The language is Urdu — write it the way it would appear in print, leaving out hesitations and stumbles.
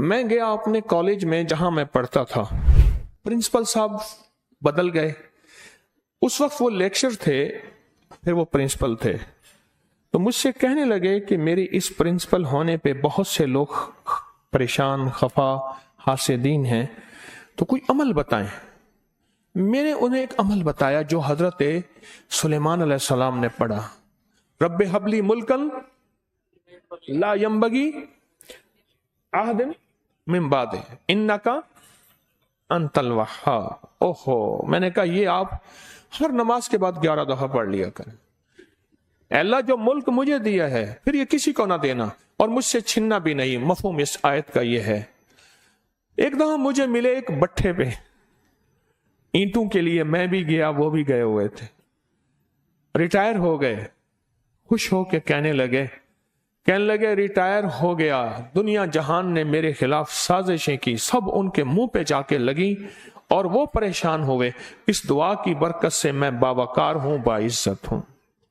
میں گیا اپنے کالج میں جہاں میں پڑھتا تھا، پرنسپل صاحب بدل گئے. اس وقت وہ لیکچر تھے، پھر وہ پرنسپل تھے. تو مجھ سے کہنے لگے کہ میری اس پرنسپل ہونے پہ بہت سے لوگ پریشان، خفا، حاسدین ہیں، تو کوئی عمل بتائیں. میں نے انہیں ایک عمل بتایا جو حضرت سلیمان علیہ السلام نے پڑھا، رب ہب لی ملکن لا ینبغی احد من بعدہ انک انت الوہاب. اوہو، میں نے کہا یہ آپ ہر نماز کے بعد 11 دفعہ پڑھ لیا کریں. اے اللہ، جو ملک مجھے دیا ہے پھر یہ کسی کو نہ دینا اور مجھ سے چھننا بھی نہیں. مفہوم اس آیت کا یہ ہے. ایک دفعہ مجھے ملے ایک بٹھے پہ اینٹوں کے لیے، میں بھی گیا، وہ بھی گئے ہوئے تھے، ریٹائر ہو گئے. خوش ہو کے کہنے لگے ریٹائر ہو گیا، دنیا جہان نے میرے خلاف سازشیں کی، سب ان کے منہ پہ جا کے لگی اور وہ پریشان ہوئے. اس دعا کی برکت سے میں باوقار ہوں، باعزت ہوں.